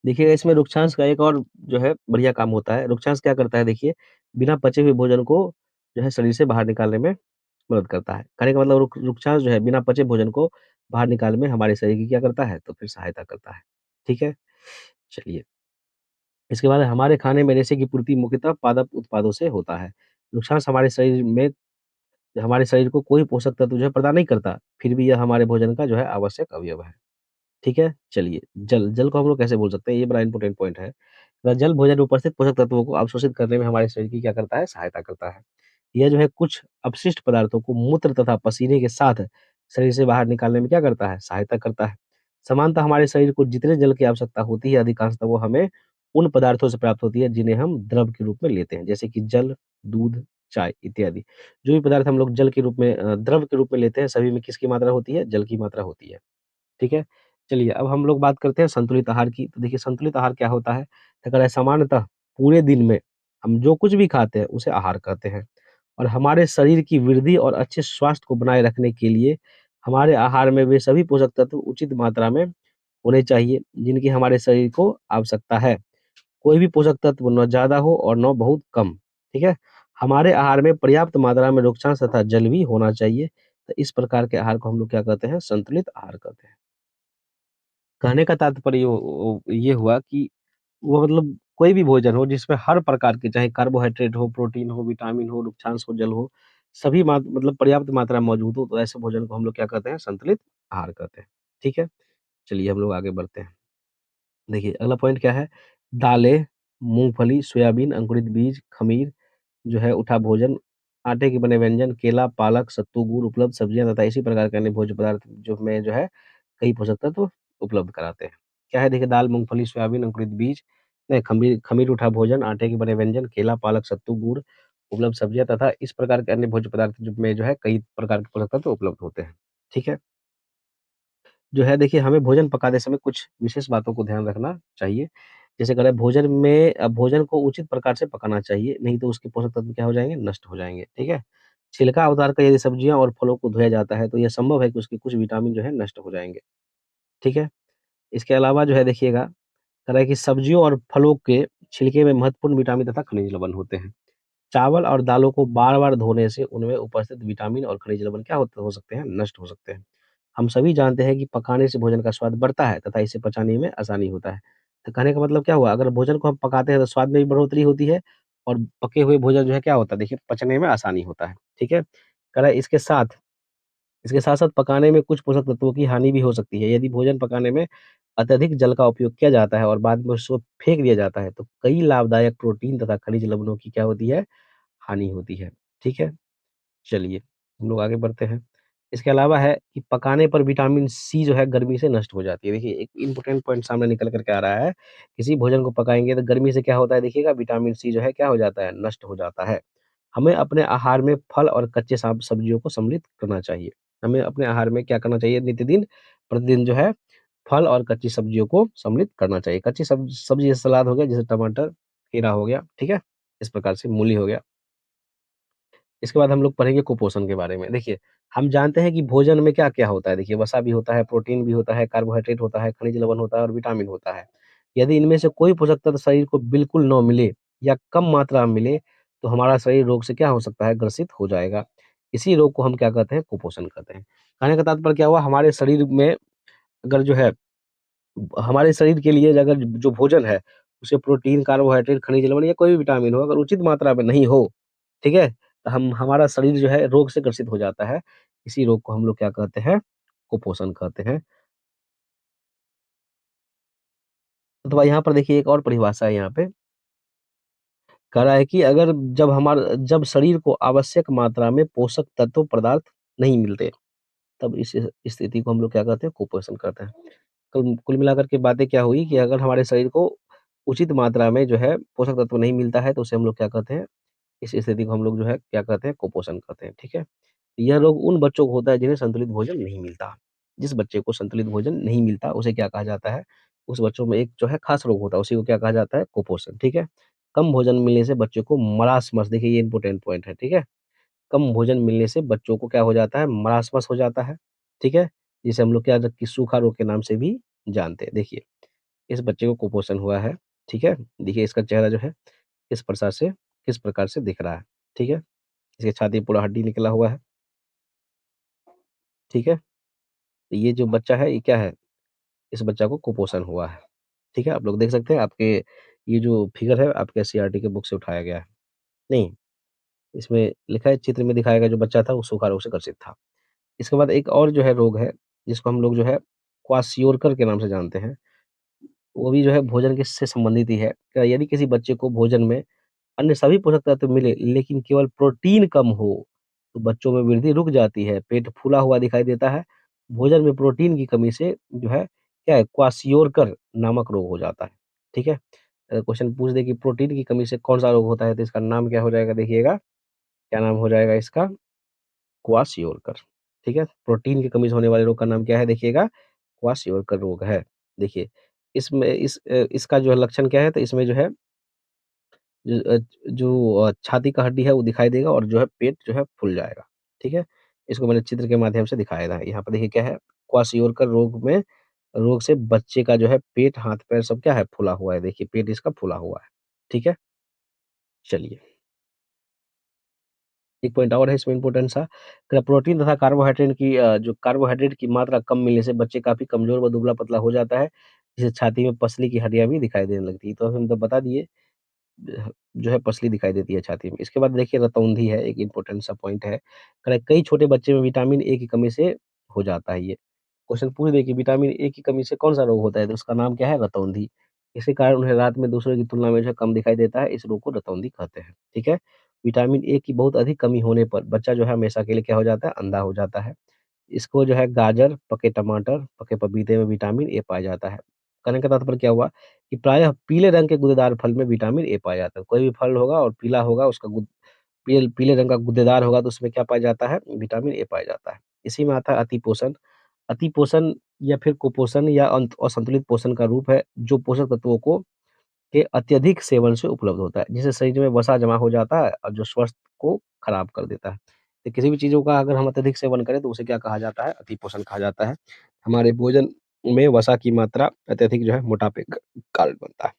देखिए, इसमें रुक्षांश का एक और जो है बढ़िया काम होता है। रुक्षांश क्या करता है देखिए, बिना पचे हुए भोजन को जो है शरीर से बाहर निकालने में मदद करता है। कहने का मतलब रुक्षांश जो है बिना पचे भोजन को बाहर निकालने में हमारे शरीर की क्या करता है? तो फिर सहायता करता है। ठीक है? चलिए, इसके बाद हमारे खाने में रेशे की पूर्ति मुख्यतः पादप उत्पादों से होता है। रुक्षांश हमारे शरीर को कोई पोषक तत्व जो है प्रदान नहीं करता, फिर भी यह हमारे भोजन का जो है आवश्यक अवयव है। ठीक है? चलिए, जल को हम लोग कैसे बोल सकते हैं? ये बड़ा इम्पोर्टेंट पॉइंट है। जल भोजन में उपस्थित पोषक तत्वों को अवशोषित करने में हमारे शरीर की क्या करता है? सहायता करता है। यह जो है कुछ अपशिष्ट पदार्थों को मूत्र तथा पसीने के साथ शरीर से बाहर निकालने में क्या करता है? सहायता करता है। समानतः हमारे शरीर को जितने जल की आवश्यकता होती है अधिकांशतः वो हमें उन पदार्थों से प्राप्त होती है जिन्हें हम द्रव के रूप में लेते हैं, जैसे कि जल, दूध, चाय इत्यादि। जो भी पदार्थ हम लोग जल के रूप में द्रव के रूप में लेते हैं सभी में किसकी मात्रा होती है? जल की मात्रा होती है। ठीक है? चलिए अब हम लोग बात करते हैं संतुलित आहार की। तो देखिए संतुलित आहार क्या होता है? तो अगर सामान्यतः पूरे दिन में हम जो कुछ भी खाते हैं उसे आहार कहते हैं। और हमारे शरीर की वृद्धि और अच्छे स्वास्थ्य को बनाए रखने के लिए हमारे आहार में वे सभी पोषक तत्व उचित मात्रा में होने चाहिए, जिनकी हमारे शरीर को आवश्यकता है। कोई भी पोषक तत्व ना ज़्यादा हो और ना बहुत कम, ठीक है? हमारे आहार में पर्याप्त मात्रा में वृक्षांश तथा जल भी होना चाहिए। तो इस प्रकार के आहार को हम लोग क्या कहते हैं? संतुलित आहार कहते हैं। कहने का तात्पर्य ये हुआ कि वो मतलब कोई भी भोजन हो जिसमें हर प्रकार के चाहे कार्बोहाइड्रेट हो, प्रोटीन हो, विटामिन हो, वृक्षांश हो, जल हो, सभी मतलब पर्याप्त मात्रा में मौजूद हो, तो ऐसे भोजन को हम लोग क्या कहते हैं? संतुलित आहार कहते हैं। ठीक है? चलिए हम लोग आगे बढ़ते हैं। देखिए अगला पॉइंट क्या है? दालें, मूँगफली, सोयाबीन, अंकुरित बीज, खमीर जो है उठा भोजन, आटे के बने व्यंजन, केला, पालक, सत्तू, गुड़ उपलब्ध सब्जियाँ तथा इसी प्रकार के अन्य भोज्य पदार्थ जो में जो है कई पोषक तत्व उपलब्ध कराते हैं। क्या है देखिए दाल, मूँगफली, सोयाबीन, अंकुरित बीज नहीं खमीर खमीर उठा भोजन, आटे के बने व्यंजन, केला, पालक, सत्तू, गुड़, उपलब्ध सब्जियाँ तथा इस प्रकार के अन्य भोज्य पदार्थ जो में जो है कई प्रकार के पोषक तत्व उपलब्ध होते हैं। ठीक है? जो है देखिए हमें भोजन पकाते समय कुछ विशेष बातों को ध्यान रखना चाहिए। जैसे अगर भोजन में भोजन को उचित प्रकार से पकाना चाहिए, नहीं तो उसके पोषक तत्व क्या हो जाएँगे? नष्ट हो जाएँगे, ठीक है? छिलका उतार कर यदि सब्जियाँ और फलों को धोया जाता है, तो यह संभव है कि उसके कुछ विटामिन जो है नष्ट हो जाएँगे, ठीक है? इसके अलावा जो है देखिएगा, कह रहा है कि सब्जियों और फलों के छिलके में महत्वपूर्ण विटामिन तथा खनिज लवण होते हैं। चावल और दालों को बार-बार धोने से उनमें उपस्थित विटामिन और खनिज लवण क्या हो सकते हैं? नष्ट हो सकते हैं। हम सभी जानते हैं कि पकाने से भोजन का स्वाद बढ़ता है तथा इसे पचाने में आसानी होता है। तो कहने का मतलब क्या हुआ? अगर भोजन को हम पकाते हैं तो स्वाद में भी बढ़ोतरी होती है और पके हुए भोजन जो है क्या होता है? देखिए पचने में आसानी होता है। ठीक है? कह रहा है इसके साथ-साथ पकाने में कुछ पोषक तत्वों की हानि भी हो सकती है। यदि भोजन पकाने में अत्यधिक जल का उपयोग किया जाता है और बाद में उसको फेंक दिया जाता है, तो कई लाभदायक प्रोटीन तथा खनिज लवणों की क्या होती है? हानि होती है। ठीक है? चलिए, हम लोग आगे बढ़ते हैं। इसके अलावा है कि पकाने पर विटामिन सी जो है गर्मी से नष्ट हो जाती है। देखिए एक इम्पोर्टेंट पॉइंट सामने निकल कर के आ रहा है, किसी भोजन को पकाएँगे तो गर्मी से क्या होता है देखिएगा विटामिन सी जो है क्या हो जाता है? नष्ट हो जाता है। हमें अपने आहार में फल और कच्चे सब्जियों को सम्मिलित करना चाहिए। हमें अपने आहार में क्या करना चाहिए नित्य-दिन, प्रतिदिन जो है फल और कच्ची सब्जियों को सम्मिलित करना चाहिए। कच्ची सब्जी जैसे सलाद हो गया, जैसे टमाटर, खीरा हो गया, ठीक है? इस प्रकार से मूली हो गया। इसके बाद हम लोग पढ़ेंगे कुपोषण के बारे में। देखिए, हम जानते हैं कि भोजन में क्या-क्या होता है। देखिए, वसा भी होता है, प्रोटीन भी होता है, कार्बोहाइड्रेट होता है, खनिज लवण होता है और विटामिन होता है। यदि इनमें से कोई पोषक तत्व शरीर को बिल्कुल ना मिले या कम मात्रा में मिले, तो हमारा शरीर रोग से क्या हो सकता है? ग्रसित हो जाएगा। इसी रोग को हम क्या कहते हैं? कुपोषण कहते हैं। कहने का तात्पर्य क्या हुआ? हमारे शरीर में अगर जो है हमारे शरीर के लिए अगर जो भोजन है, उसे प्रोटीन, कार्बोहाइड्रेट, खनिज लवण या कोई भी विटामिन हो, अगर उचित मात्रा में नहीं हो, ठीक है? तो हम हमारा शरीर जो है रोग से ग्रसित हो जाता है। इसी रोग को हम लोग क्या कहते हैं? कुपोषण कहते हैं। अथवा यहाँ पर देखिए एक और परिभाषा है यहाँ पे, कह रहा है कि अगर जब शरीर को आवश्यक मात्रा में पोषक तत्व पदार्थ नहीं मिलते, तब इस स्थिति को हम लोग क्या कहते हैं? कुपोषण कहते हैं। कुल कुल मिलाकर के बातें क्या हुई कि अगर हमारे शरीर को उचित मात्रा में जो है पोषक तत्व नहीं मिलता है, तो उसे हम लोग क्या कहते हैं? इस स्थिति को हम लोग जो है क्या कहते हैं? कुपोषण कहते हैं, ठीक है? यह रोग उन बच्चों को होता है जिन्हें संतुलित भोजन नहीं मिलता। जिस बच्चे को संतुलित भोजन नहीं मिलता, उसे क्या कहा जाता है? उस बच्चों में एक जो है खास रोग होता है, उसी को क्या कहा जाता है? कुपोषण, ठीक है? कम भोजन मिलने से बच्चों को मरासमस देखिए ये इम्पोर्टेंट पॉइंट है, ठीक है? कम भोजन मिलने से बच्चों को क्या हो जाता है? मरासमस हो जाता है, ठीक है? जिसे हम लोग क्या कि सूखा रोग के नाम से भी जानते हैं। देखिए, इस बच्चे को कुपोषण हुआ है, ठीक है? देखिए इसका चेहरा जो है किस प्रकार से दिख रहा है, ठीक है? इसकी छाती पूरा हड्डी निकला हुआ है, ठीक है? तो ये जो बच्चा है, ये क्या है? इस बच्चा को कुपोषण हुआ है, ठीक है? आप लोग देख सकते हैं आपके ये जो फिगर है आपके सीईआरटी के बुक से उठाया गया है। नहीं, इसमें लिखा है चित्र में दिखाया गया जो बच्चा था वो सूखा रोग से ग्रसित था। इसके बाद एक और जो है रोग है, जिसको हम लोग जो है क्वाशियोरकर के नाम से जानते हैं। वो भी जो है भोजन के से संबंधित ही है। क्या यदि किसी बच्चे को भोजन में अन्य सभी पोषक तत्व मिले, लेकिन केवल प्रोटीन कम हो, तो बच्चों में वृद्धि रुक जाती है, पेट फूला हुआ दिखाई देता है। भोजन में प्रोटीन की कमी से जो है क्या है क्वाशियोरकर नामक रोग हो जाता है। ठीक है? अगर क्वेश्चन पूछ दे कि प्रोटीन की कमी से कौन-सा रोग होता है, तो इसका नाम क्या हो जाएगा देखिएगा, क्या नाम हो जाएगा इसका? क्वाशियोरकर। ठीक है? प्रोटीन की कमी से होने वाले रोग का नाम क्या है देखिएगा? क्वाशियोरकर रोग है। देखिए, इसका जो है लक्षण क्या है, तो इसमें जो है छाती का हड्डी है वो दिखाई देगा और जो है पेट जो है फूल जाएगा, ठीक है? इसको मैंने चित्र के माध्यम से दिखाया था। यहाँ पे देखिए क्या है, क्वाशियोरकर रोग में रोग से बच्चे का जो है पेट, हाथ-पैर सब क्या है फूला हुआ है, देखिए पेट इसका फूला हुआ है। ठीक है? चलिए, एक पॉइंट और है इसमें इम्पोर्टेंट सा, प्रोटीन तथा कार्बोहाइड्रेट की जो कार्बोहाइड्रेट की मात्रा कम मिलने से बच्चे काफ़ी कमज़ोर व दुबला-पतला हो जाता है, जिससे छाती में पसली की हड्डियाँ भी दिखाई देने लगती है। तो हम तो बता दिए जो है पसली दिखाई देती है छाती में। इसके बाद देखिए रतौंधी है, एक इम्पोर्टेंट सा पॉइंट है। कई छोटे बच्चे में विटामिन ए की कमी से हो जाता है ये। क्वेश्चन पूछ दे कि विटामिन ए की कमी से कौन-सा रोग होता है? तो उसका नाम क्या है? रतौंधी। इसी कारण उन्हें रात में दूसरों की तुलना में जो है कम दिखाई देता है, इस रोग को रतौंधी कहते हैं। ठीक है? विटामिन ए की बहुत अधिक कमी होने पर बच्चा जो है हमेशा के लिए क्या हो जाता है? अंधा हो जाता है। इसको जो है गाजर, पके टमाटर, पके पपीते में विटामिन ए पाया जाता है। कहने का तात्पर्य क्या हुआ कि प्रायः पीले रंग के गूदेदार फल में विटामिन ए पाया जाता है। कोई भी फल होगा और पीला होगा उसका पीले पीले रंग का गूदेदार होगा तो उसमें क्या पाया जाता है? विटामिन ए पाया जाता है। इसी में आता है अतिपोषण। अतिपोषण या फिर कुपोषण या असंतुलित पोषण का रूप है, जो पोषक तत्वों को के अत्यधिक सेवन से उपलब्ध होता है, जिससे शरीर में वसा जमा हो जाता है और जो स्वास्थ्य को खराब कर देता है। तो किसी भी चीज़ों का अगर हम अत्यधिक सेवन करें तो उसे क्या कहा जाता है? अतिपोषण कहा जाता है। हमारे भोजन में वसा की मात्रा अत्यधिक जो है मोटापे का कारण बनता है।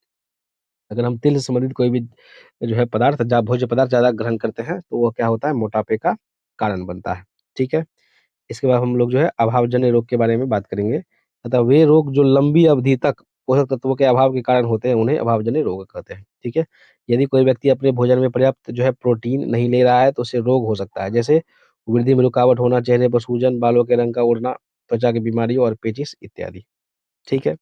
अगर हम तेल से संबंधित कोई भी जो है पदार्थ भोज्य पदार्थ ज़्यादा ग्रहण करते हैं, तो वो क्या होता है? मोटापे का कारण बनता है। ठीक है? इसके बाद हम लोग जो है अभावजन्य रोग के बारे में बात करेंगे तथा वे रोग जो लंबी अवधि तक पोषक तत्वों के अभाव के कारण होते हैं, उन्हें अभावजन्य रोग कहते हैं। ठीक है? यदि कोई व्यक्ति अपने भोजन में पर्याप्त जो है प्रोटीन नहीं ले रहा है, तो उसे रोग हो सकता है। जैसे वृद्धि में रुकावट होना, चेहरे पर सूजन, बालों के रंग का उड़ना, त्वचा की बीमारियों और पेचिश इत्यादि। ठीक है?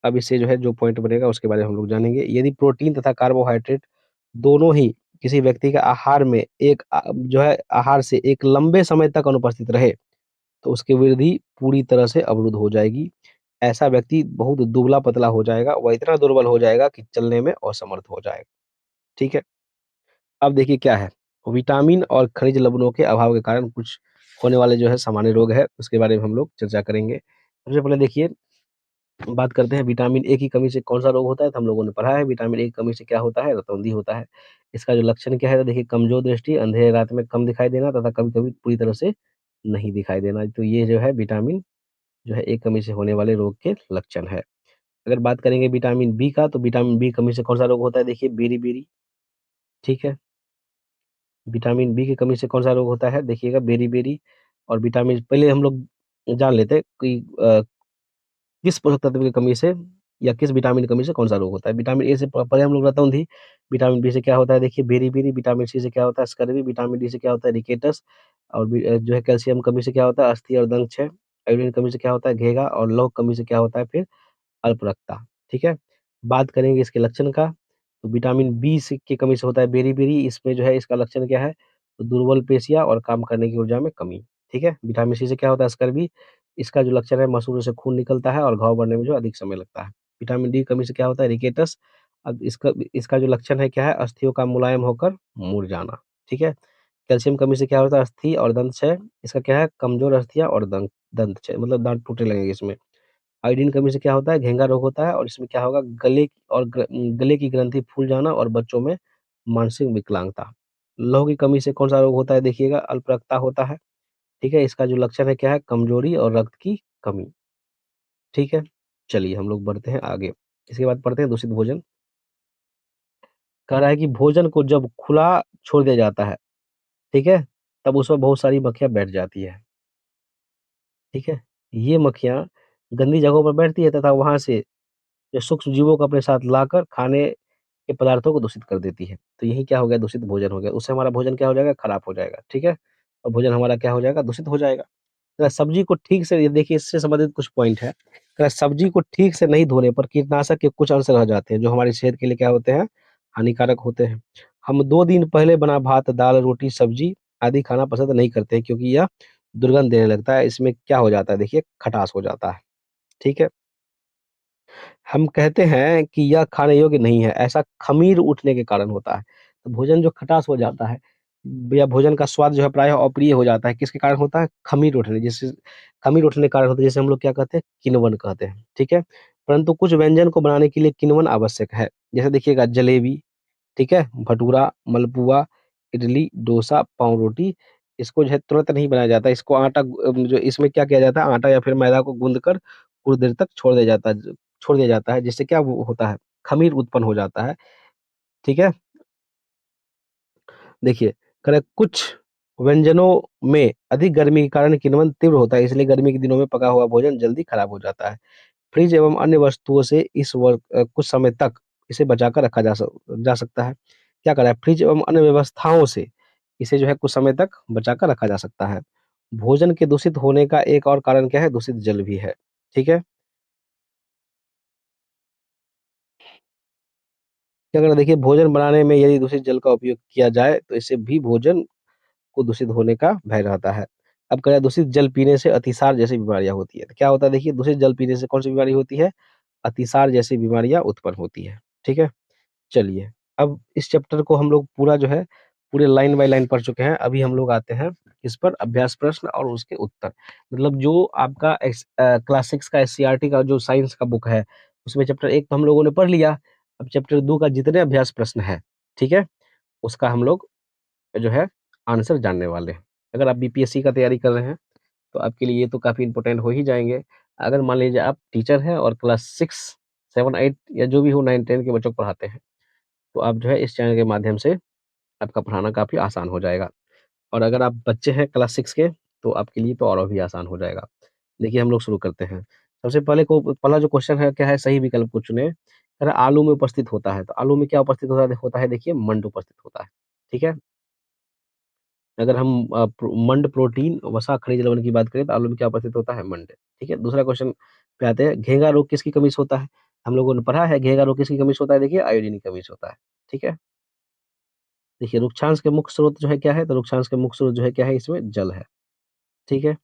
अब इससे जो है जो पॉइंट बनेगा उसके बारे में हम लोग जानेंगे। यदि प्रोटीन तथा कार्बोहाइड्रेट दोनों ही किसी व्यक्ति के आहार में जो है आहार से एक लंबे समय तक अनुपस्थित रहे, तो उसकी वृद्धि पूरी तरह से अवरुद्ध हो जाएगी। ऐसा व्यक्ति बहुत दुबला-पतला हो जाएगा, वह इतना दुर्बल हो जाएगा कि चलने में असमर्थ हो जाएगा। ठीक है? अब देखिए क्या है, विटामिन और खनिज लवणों के अभाव के कारण कुछ होने वाले जो है सामान्य रोग है, उसके बारे में हम लोग चर्चा करेंगे। सबसे पहले देखिए, बात करते हैं विटामिन ए की कमी से कौन-सा रोग होता है, तो हम लोगों ने पढ़ा है विटामिन ए की कमी से क्या होता है, रतौंधी होता है। इसका जो लक्षण क्या है, तो देखिए कमज़ोर दृष्टि, अंधेरे रात में कम दिखाई देना तथा कभी-कभी पूरी तरह से नहीं दिखाई देना। तो ये जो है विटामिन जो है एक कमी से होने वाले रोग के लक्षण है। अगर बात करेंगे विटामिन बी का, तो विटामिन बी कमी से कौन-सा रोग होता है देखिए बेरी-बेरी, ठीक है? विटामिन बी की कमी से कौन-सा रोग होता है देखिएगा बेरी-बेरी और विटामिन पहले हम लोग जान लेते हैं कि किस पोषक तत्व की कमी से या किस विटामिन की कमी से कौन-सा रोग होता है। विटामिन ए से पहले हम लोग रतौंधी, विटामिन बी से क्या होता है देखिए बेरी-बेरी, विटामिन सी से क्या होता है स्कर्वी, विटामिन डी से क्या होता है रिकेटस और जो है कैल्शियम कमी से क्या होता है अस्थि और दंत क्षय, आयोडीन कमी से क्या होता है घेगा और लौह कमी से क्या होता है फिर अल्परक्तता, ठीक है? बात करेंगे इसके लक्षण का, तो विटामिन बी से की कमी से होता है बेरी-बेरी, इसमें जो है इसका लक्षण क्या है? तो दुर्बल पेशियाँ और काम करने की ऊर्जा में कमी, ठीक है? विटामिन सी से क्या होता है स्कर्वी, इसका जो लक्षण है मसूड़ों से खून निकलता है और घाव बढ़ने में जो अधिक समय लगता है। विटामिन डी की कमी से क्या होता है रिकेटस, अब इसका इसका जो लक्षण है क्या है? अस्थियों का मुलायम होकर मुड़ जाना, ठीक है? कैल्शियम कमी से क्या होता है अस्थि और दंत क्षय, इसका क्या है? कमज़ोर अस्थियाँ और दंत दंत क्षय मतलब दाँत टूटने लगेंगे इसमें। आयोडीन कमी से क्या होता है? घेंघा रोग होता है और इसमें क्या होगा गले की ग्रंथि फूल जाना और बच्चों में मानसिक विकलांगता। लौह की कमी से कौन-सा रोग होता है देखिएगा अल्परक्तता होता है, ठीक है? इसका जो लक्षण है क्या है? कमजोरी और रक्त की कमी, ठीक है? चलिए हम लोग बढ़ते हैं आगे। इसके बाद पढ़ते हैं दूषित भोजन। कह रहा है कि भोजन को जब खुला छोड़ दिया जाता है, ठीक है? तब उसमें बहुत सारी मक्खियाँ बैठ जाती है, ठीक है? ये मक्खियाँ गंदी जगहों पर बैठती है तथा वहाँ से जो सूक्ष्म जीवों को अपने साथ लाकर खाने के पदार्थों को दूषित कर देती है। तो यही क्या हो गया दूषित भोजन हो गया। उससे हमारा भोजन क्या हो जाएगा खराब हो जाएगा, ठीक है? और भोजन हमारा क्या हो जाएगा दूषित हो जाएगा। सब्जी को ठीक से ये देखिए इससे संबंधित कुछ पॉइंट है। सब्जी को ठीक से नहीं धोने पर कीटनाशक के कुछ अंश रह जाते हैं जो हमारी सेहत के लिए क्या होते हैं हानिकारक होते हैं। हम 2 दिन पहले बना भात, दाल, रोटी, सब्जी आदि खाना पसंद नहीं करते हैं क्योंकि यह दुर्गंध देने लगता है। इसमें क्या हो जाता है देखिए खटास हो जाता है, ठीक है? हम कहते हैं कि यह खाने योग्य नहीं है, ऐसा ख़मीर उठने के कारण होता है। तो भोजन जो खटास हो जाता है या भोजन का स्वाद जो है प्रायः अप्रिय हो जाता है, किसके कारण होता है? ख़मीर उठने के कारण होता है, जिसे हम लोग क्या कहते हैं? किण्वन कहते हैं, ठीक है? परंतु कुछ व्यंजन को बनाने के लिए किण्वन आवश्यक है। जैसे देखिएगा जलेबी, ठीक है? भटूरा, मलपुआ, इडली, डोसा, पाव-रोटी, इसको जो है तुरंत नहीं बनाया जाता है। इसको जो इसमें क्या किया जाता है? आटा या फिर मैदा को गूँथ कर कुछ देर तक छोड़ दिया जाता है, जिससे क्या वो होता है, ख़मीर उत्पन्न हो जाता है, ठीक है? देखिए, कह रहा है कुछ व्यंजनों में अधिक गर्मी के कारण किण्वन तीव्र होता है, इसलिए गर्मी के दिनों में पका हुआ भोजन जल्दी खराब हो जाता है। फ्रिज एवं अन्य वस्तुओं से कुछ समय तक इसे बचाकर रखा जा सकता है। क्या करा है, फ्रिज एवं अन्य व्यवस्थाओं से इसे जो है कुछ समय तक बचाकर रखा जा सकता है। भोजन के दूषित होने का एक और कारण क्या है? दूषित जल भी है। ठीक है? क्या करा, देखिए भोजन बनाने में यदि दूषित जल का उपयोग किया जाए, तो इससे भी भोजन को दूषित होने का भय रहता है। अब कहें दूषित जल पीने से अतिसार जैसी बीमारियाँ होती हैं। तो क्या होता है, देखिए दूषित जल पीने से कौन-सी बीमारी होती है? अतिसार जैसी बीमारियाँ उत्पन्न होती हैं। ठीक है? चलिए, अब इस चैप्टर को हम लोग पूरा जो है, पूरे लाइन बाय लाइन पढ़ चुके हैं। अभी हम लोग आते हैं इस पर अभ्यास प्रश्न और उसके उत्तर। मतलब जो आपका क्लास 6 का एससीईआरटी का जो साइंस का बुक है, उसमें चैप्टर 1 तो हम लोगों ने पढ़ लिया। अब चैप्टर 2 का जितने अभ्यास प्रश्न हैं, ठीक है? उसका हम लोग जो है आंसर जानने वाले हैं। अगर आप बीपीएससी का तैयारी कर रहे हैं, तो आपके लिए ये तो काफ़ी इम्पोर्टेंट हो ही जाएँगे। अगर मान लीजिए आप टीचर हैं और क्लास 6, 7, 8 या जो भी हो 9, 10 के बच्चों को पढ़ाते हैं, तो आप जो है इस चैनल के माध्यम से आपका पढ़ाना काफ़ी आसान हो जाएगा। और अगर आप बच्चे हैं क्लास 6 के, तो आपके लिए तो और भी आसान हो जाएगा। देखिए हम लोग शुरू करते हैं। सबसे पहला जो क्वेश्चन है क्या है, सही विकल्प को चुनें। कह रहा है आलू में उपस्थित होता है, तो आलू में क्या उपस्थित होता है देखिए मंड उपस्थित होता है। ठीक है? अगर हम मंड प्रोटीन, वसा, खनिज लवण की बात करें, तो आलू में क्या उपस्थित होता है? मंड। ठीक है? दूसरा क्वेश्चन पे आते हैं, घेंघा रोग किसकी कमी से होता है? हम लोगों ने पढ़ा है घेंघा रोग किसकी कमी से होता है, देखिए आयोडीन की कमी से होता है। ठीक है? देखिए रुक्षांश के मुख्य स्रोत जो है क्या है? तो रुक्षांश के मुख्य स्रोत जो है क्या है? इसमें जल है। ठीक है?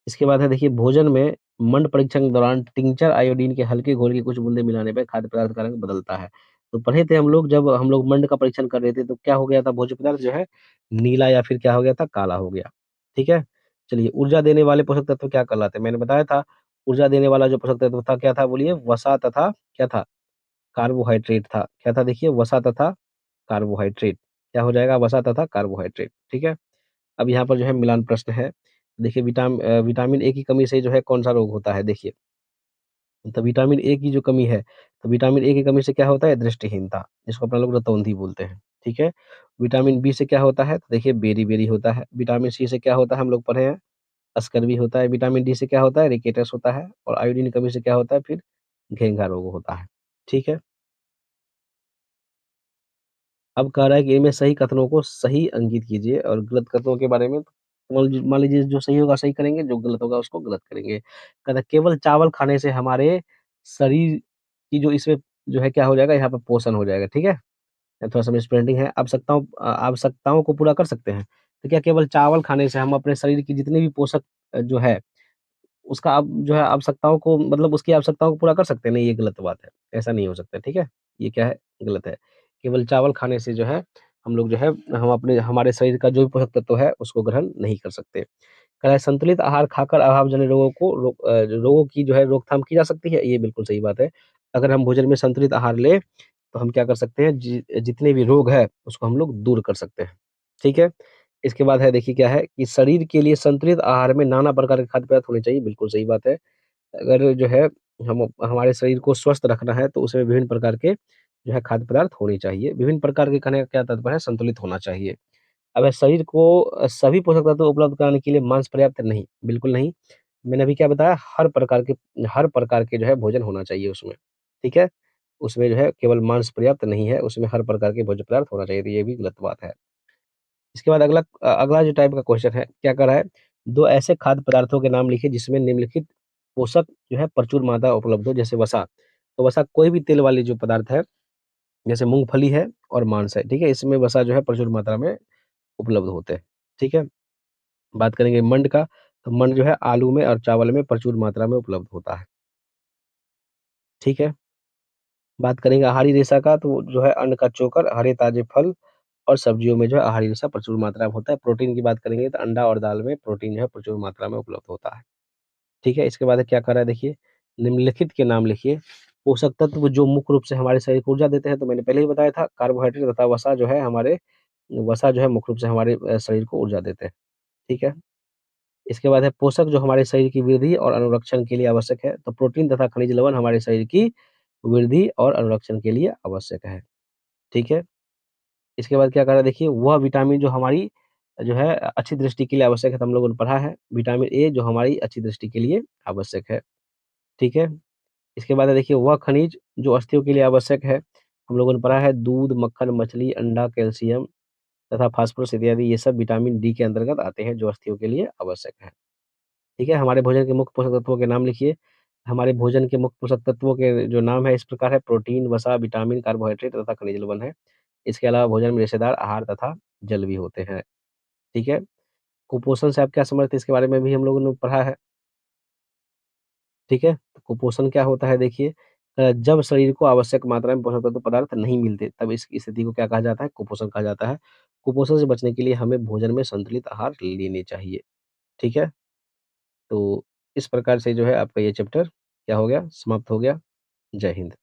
इसके बाद है देखिए भोजन में मंड परीक्षण के दौरान टिंचर आयोडीन के हल्के घोल की कुछ बूंदें मिलाने पे खाद्य पदार्थ का रंग बदलता है। तो पढ़े थे हम लोग, जब हम लोग मंड का परीक्षण कर रहे थे, तो क्या हो गया था, भोज्य पदार्थ जो है नीला या फिर क्या हो गया था, काला हो गया। ठीक है? चलिए ऊर्जा देने वाले पोषक तत्व क्या कहलाते हैं? मैंने बताया था ऊर्जा देने वाला जो पोषक तत्व था क्या था, बोलिए? वसा तथा क्या था? कार्बोहाइड्रेट था। क्या था देखिए? वसा तथा कार्बोहाइड्रेट। क्या हो जाएगा? वसा तथा कार्बोहाइड्रेट। ठीक है? अब यहाँ पर जो है मिलान प्रश्न है। देखिए विटामिन ए की कमी से जो है कौन-सा रोग होता है? देखिए, तो विटामिन ए की जो कमी है, तो विटामिन ए की कमी से क्या होता है? दृष्टिहीनता, जिसको अपना लोग रतौंधी बोलते हैं। ठीक है? विटामिन बी से क्या होता है? तो देखिए बेरी-बेरी होता है। विटामिन सी से क्या होता है? हम लोग पढ़े हैं, स्कर्वी होता है। विटामिन डी से क्या होता है? रिकेटस होता है। और आयोडीन की कमी से क्या होता है फिर? घेंघा रोग होता है। ठीक है? अब कह रहा है कि इनमें सही कथनों को सही अंकित कीजिए और गलत कथनों के बारे में मान लीजिए जो सही होगा सही करेंगे, जो गलत होगा उसको गलत करेंगे। कहता है केवल चावल खाने से हमारे शरीर की जो इसमें जो है क्या हो जाएगा, यहाँ पे पोषण हो जाएगा, ठीक है? थोड़ा-सा मिसप्रिंटिंग है। आवश्यकताओं को पूरा कर सकते हैं। तो क्या केवल चावल खाने से हम अपने शरीर की जितनी भी पोषक जो है उसका आप जो है आवश्यकताओं को, मतलब उसकी आवश्यकताओं को पूरा कर सकते हैं? नहीं, ये गलत बात है। ऐसा नहीं हो सकता, ठीक है? ये क्या है? गलत है। केवल चावल खाने से जो है हम लोग जो है हमारे शरीर का जो भी पोषक तत्व है उसको ग्रहण नहीं कर सकते। कह रहा है संतुलित आहार खाकर अभावजन्य रोगों की जो है रोकथाम की जा सकती है, ये बिल्कुल सही बात है। अगर हम भोजन में संतुलित आहार लें, तो हम क्या कर सकते हैं, जितने भी रोग हैं उसको हम लोग दूर कर सकते हैं। ठीक है? इसके बाद है देखिए क्या है कि शरीर के लिए संतुलित आहार में नाना प्रकार के खाद्य पदार्थ होने चाहिए, बिल्कुल सही बात है। अगर जो है हम हमारे शरीर को स्वस्थ रखना है, तो उसमें विभिन्न प्रकार के जो है खाद्य पदार्थ होने चाहिए। विभिन्न प्रकार के कहने का क्या तात्पर्य है? संतुलित होना चाहिए। अब शरीर को सभी पोषक तत्व उपलब्ध कराने के लिए मांस पर्याप्त नहीं, बिल्कुल नहीं। मैंने अभी क्या बताया, हर प्रकार के जो है भोजन होना चाहिए उसमें, ठीक है? उसमें जो है केवल मांस पर्याप्त नहीं है, उसमें हर प्रकार के भोज्य पदार्थ होना चाहिए, तो ये भी गलत बात है। इसके बाद अगला जो टाइप का क्वेश्चन है, क्या कर रहा है? 2 ऐसे खाद्य पदार्थों के नाम लिखिए जिसमें निम्नलिखित पोषक जो है प्रचुर मात्रा उपलब्ध हो, जैसे वसा। तो वसा कोई भी तेल वाली जो पदार्थ है, जैसे मूँगफली है और मांस है, ठीक है? इसमें वसा जो है प्रचुर मात्रा में उपलब्ध होते हैं, ठीक है? बात करेंगे मंड का, तो मंड जो है आलू में और चावल में प्रचुर मात्रा में उपलब्ध होता है, ठीक है? बात करेंगे आहारी रेशा का, तो जो है अन्न का चोकर, हरे ताजे फल और सब्जियों में जो है आहारी रेशा प्रचुर मात्रा में होता है। प्रोटीन की बात करेंगे तो अंडा और दाल में प्रोटीन जो है प्रचुर मात्रा में उपलब्ध होता है, ठीक है? इसके बाद क्या कर रहा है देखिए, निम्नलिखित के नाम लिखिए, पोषक तत्व जो मुख्य रूप से हमारे शरीर को ऊर्जा देते हैं, तो मैंने पहले ही बताया था कार्बोहाइड्रेट तथा वसा जो है मुख्य रूप से हमारे शरीर को ऊर्जा देते हैं, ठीक है? इसके बाद है पोषक जो हमारे शरीर की वृद्धि और अनुरक्षण के लिए आवश्यक है। तो प्रोटीन तथा खनिज लवण हमारे शरीर की वृद्धि और अनुरक्षण के लिए आवश्यक है। ठीक है? इसके बाद क्या कह रहा है देखिए, वह विटामिन जो हमारी जो है अच्छी दृष्टि के लिए आवश्यक है, तो हम लोगों ने पढ़ा है। विटामिन ए जो हमारी अच्छी दृष्टि के लिए आवश्यक है। ठीक है? इसके बाद है देखिए, वह खनिज जो अस्थियों के लिए आवश्यक है, हम लोगों ने पढ़ा है दूध, मक्खन, मछली, अंडा, कैल्शियम तथा फास्फोरस इत्यादि, ये सब विटामिन डी के अंतर्गत आते हैं जो अस्थियों के लिए आवश्यक है। ठीक है? हमारे भोजन के मुख्य पोषक तत्वों के नाम लिखिए। हमारे भोजन के मुख्य पोषक तत्वों के जो नाम है इस प्रकार है: प्रोटीन, वसा, विटामिन, कार्बोहाइड्रेट तथा खनिज लवण है। इसके अलावा भोजन में रेशेदार आहार तथा जल भी होते हैं। ठीक है? कुपोषण से आप क्या समझते हैं, इसके बारे में भी हम लोगों ने पढ़ा है। ठीक है? तो कुपोषण क्या होता है देखिए, जब शरीर को आवश्यक मात्रा में पोषक तत्व पदार्थ नहीं मिलते, तब इस स्थिति को क्या कहा जाता है? कुपोषण कहा जाता है। कुपोषण से बचने के लिए हमें भोजन में संतुलित आहार लेने चाहिए। ठीक है? तो इस प्रकार से जो है आपका ये चैप्टर क्या हो गया? समाप्त हो गया। जय हिंद।